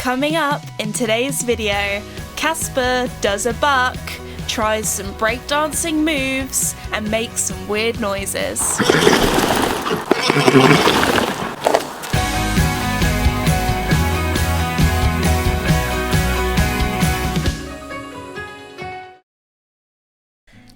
Coming up in today's video, Casper does a buck, tries some breakdancing moves, and makes some weird noises.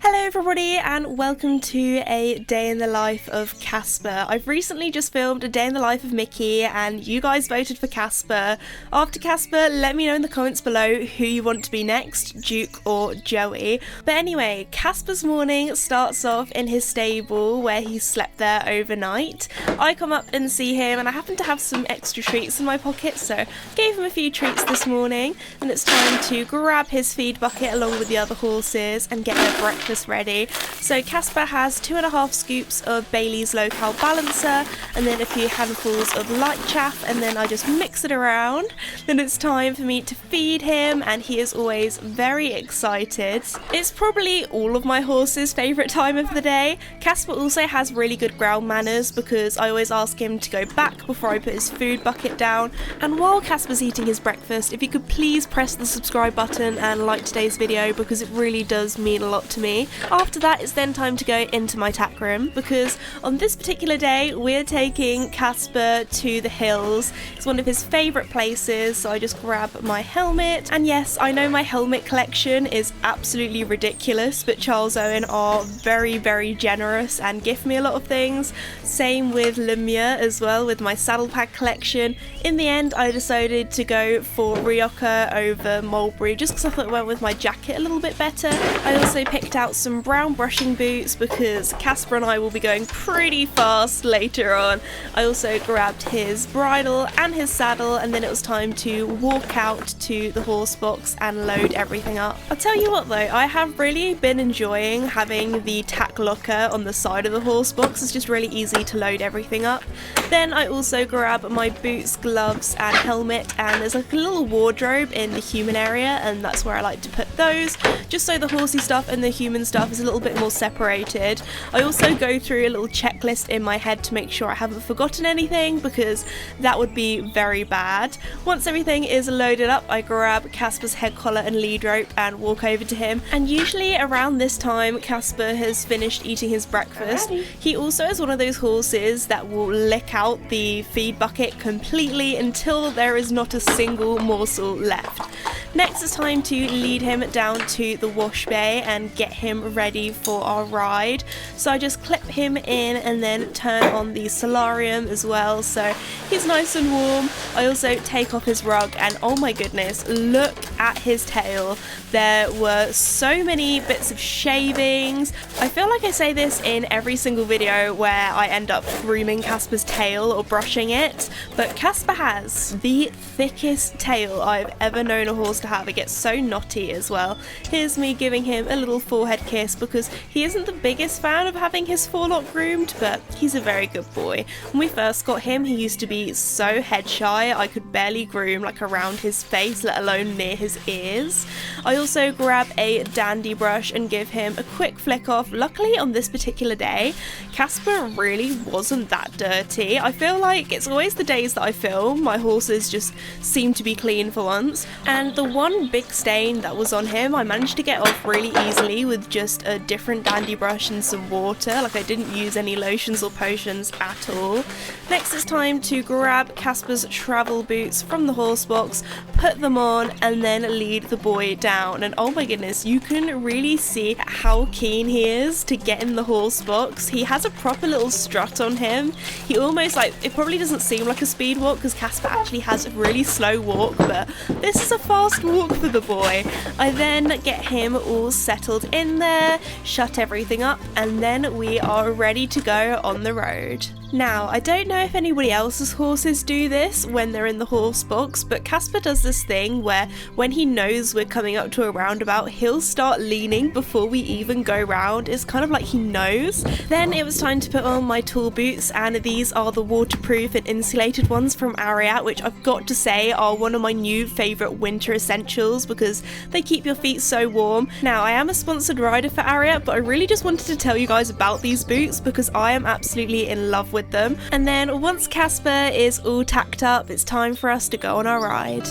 Hello everybody and welcome to a day in the life of Casper. I've recently just filmed a day in the life of Mickey and you guys voted for Casper. After Casper, let me know in the comments below who you want to be next, Duke or Joey. But anyway, Casper's morning starts off in his stable where he slept there overnight. I come up and see him and I happen to have some extra treats in my pocket, so gave him a few treats this morning, and it's time to grab his feed bucket along with the other horses and get their breakfast ready. So Casper has 2.5 scoops of Bailey's Low Cal Balancer and then a few handfuls of light chaff, and then I just mix it around. Then it's time for me to feed him and he is always very excited. It's probably all of my horses' favourite time of the day. Casper also has really good ground manners because I always ask him to go back before I put his food bucket down. And while Casper's eating his breakfast, if you could please press the subscribe button and like today's video because it really does mean a lot to me. After that, it's then time to go into my tack room because on this particular day we're taking Casper to the hills. It's one of his favourite places, so I just grab my helmet. And yes, I know my helmet collection is absolutely ridiculous, but Charles Owen are very generous and gift me a lot of things. Same with Lemire as well with my saddle pad collection. In the end, I decided to go for Rioja over Mulberry just because I thought it went with my jacket a little bit better. I also picked out some brown brushing boots because Casper and I will be going pretty fast later on. I also grabbed his bridle and his saddle, and then it was time to walk out to the horse box and load everything up. I'll tell you what though, I have really been enjoying having the tack locker on the side of the horse box. It's just really easy to load everything up. Then I also grab my boots, gloves and helmet, and there's like a little wardrobe in the human area and that's where I like to put those, just so the horsey stuff and the human stuff is a little bit more separated. I also go through a little checklist in my head to make sure I haven't forgotten anything because that would be very bad. Once everything is loaded up, I grab Casper's head collar and lead rope and walk over to him, and usually around this time Casper has finished eating his breakfast. He also is one of those horses that will lick out the feed bucket completely until there is not a single morsel left. Next it's time to lead him down to the wash bay and get him ready for our ride. So I just clip him in and then turn on the solarium as well so he's nice and warm. I also take off his rug and oh my goodness, look at his tail. There were so many bits of shavings. I feel like I say this in every single video where I end up grooming Casper's tail or brushing it, but Casper has the thickest tail I've ever known a horse to have. It gets so knotty as well. Here's me giving him a little forehead kiss because he isn't the biggest fan of having his forelock groomed, but he's a very good boy. When we first got him, he used to be so head shy, I could barely groom like around his face, let alone near his ears. I also grab a dandy brush and give him a quick flick off. Luckily on this particular day, Casper really wasn't that dirty. I feel like it's always the days that I film, my horses just seem to be clean for once. And the one big stain that was on him, I managed to get off really easily with just a different dandy brush and some water. Like I didn't use any lotions or potions at all. Next it's time to grab Casper's travel boots from the horse box, put them on and then lead the boy down. And oh my goodness, you can really see how keen he is to get in the horse box. He has a proper little strut on him. He almost, like, it probably doesn't seem like a speed walk because Casper actually has a really slow walk, but this is a fast walk for the boy. I then get him all settled in there, shut everything up, and then we are ready to go on the road. Now, I don't know if anybody else's horses do this when they're in the horse box, but Casper does this thing where when he knows we're coming up to a roundabout, he'll start leaning before we even go round. It's kind of like he knows. Then it was time to put on my tall boots, and these are the waterproof and insulated ones from Ariat, which I've got to say are one of my new favourite winter essentials because they keep your feet so warm. Now, I am a sponsored rider for Ariat, but I really just wanted to tell you guys about these boots because I am absolutely in love with them. And then once Casper is all tacked up, it's time for us to go on our ride.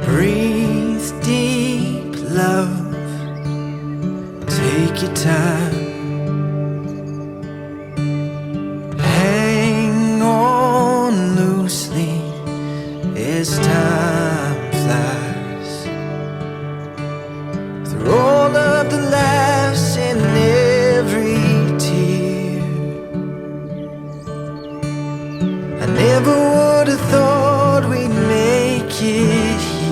Breathe deep, love. Take your time. Hang on loosely as time flies. Through all of the laughs and every tear, I never would have thought we'd make it here.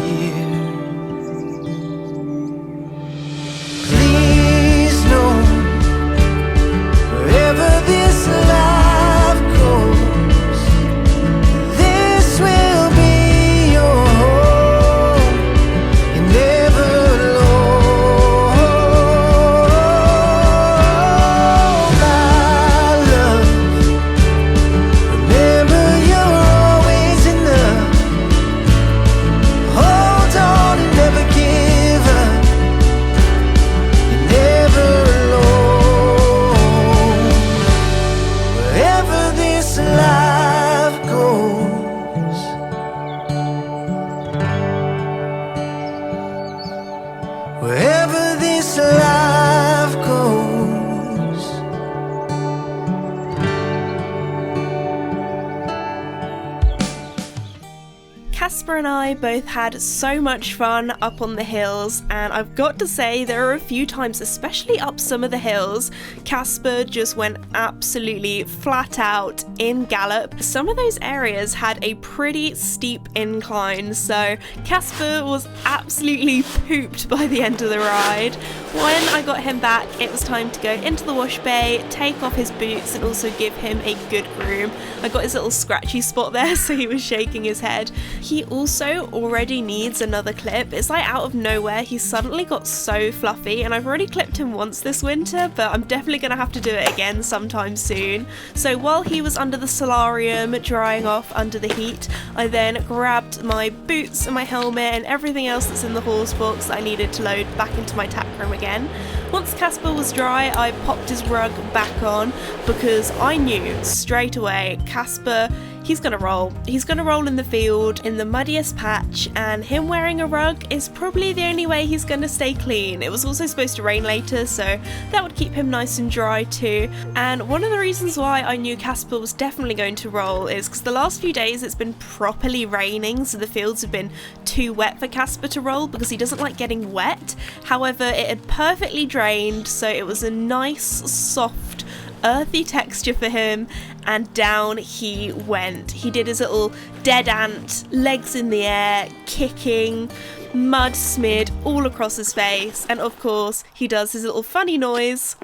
Please know, wherever this life goes, this will be your home. You're never alone, my love. Remember, you're always enough. Hold on and never give up. You're never alone. Wherever this life goes, wherever this life goes. Casper and I both had so much fun up on the hills, and I've got to say there are a few times, especially up some of the hills, Casper just went absolutely flat out in gallop. Some of those areas had a pretty steep incline, so Casper was absolutely pooped by the end of the ride. When I got him back, it was time to go into the wash bay, take off his boots, and also give him a good groom. I got his little scratchy spot there, so he was shaking his head. He also already needs another clip. It's like out of nowhere, he suddenly got so fluffy, and I've already clipped him once this winter, but I'm definitely going to have to do it again sometime soon. So while he was under the solarium drying off under the heat, I then grabbed my boots and my helmet and everything else that's in the horse box that I needed to load back into my tack room again. Once Casper was dry, I popped his rug back on because I knew straight away Casper, he's gonna roll. He's gonna roll in the field in the muddiest patch, and him wearing a rug is probably the only way he's gonna stay clean. It was also supposed to rain later, so that would keep him nice and dry too. And one of the reasons why I knew Casper was definitely going to roll is because the last few days it's been properly raining, so the fields have been too wet for Casper to roll because he doesn't like getting wet. However, it had perfectly drained, so it was a nice, soft, earthy texture for him, and down he went. He did his little dead ant, legs in the air, kicking, mud smeared all across his face, and of course he does his little funny noise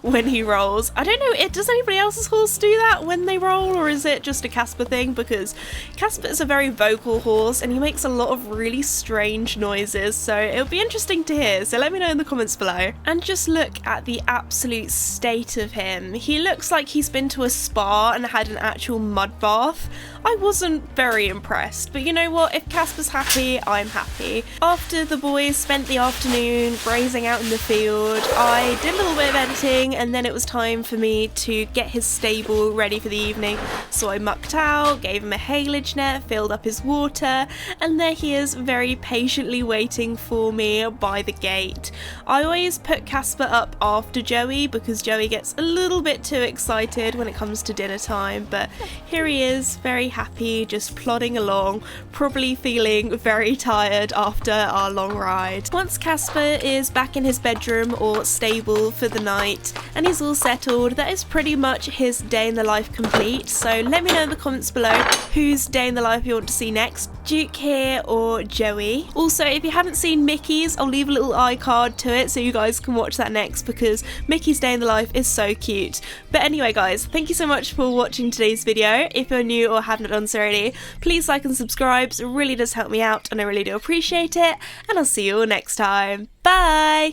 when he rolls. I don't know, does anybody else's horse do that when they roll, or is it just a Casper thing? Because Casper is a very vocal horse and he makes a lot of really strange noises, so it'll be interesting to hear, so let me know in the comments below. And just look at the absolute state of him. He looks like he's been to a spa and had an actual mud bath. I wasn't very impressed, but you know what, if Casper's happy, I'm happy. After the boys spent the afternoon grazing out in the field, I did a little bit of editing, and then it was time for me to get his stable ready for the evening. So I mucked out, gave him a haylage net, filled up his water, and there he is very patiently waiting for me by the gate. I always put Casper up after Joey because Joey gets a little bit too excited when it comes to dinner time, but here he is, very happy, just plodding along, probably feeling very tired after our long ride. Once Casper is back in his bedroom or stable for the night and he's all settled, that is pretty much his day in the life complete. So let me know in the comments below whose day in the life you want to see next, Duke here or Joey. Also, if you haven't seen Mickey's, I'll leave a little iCard to it so you guys can watch that next, because Mickey's day in the life is so cute. But anyway guys, thank you so much for watching today's video. If you're new or haven't done so already, please like and subscribe, it really does help me out and I really do appreciate it, and I'll see you all next time. Bye!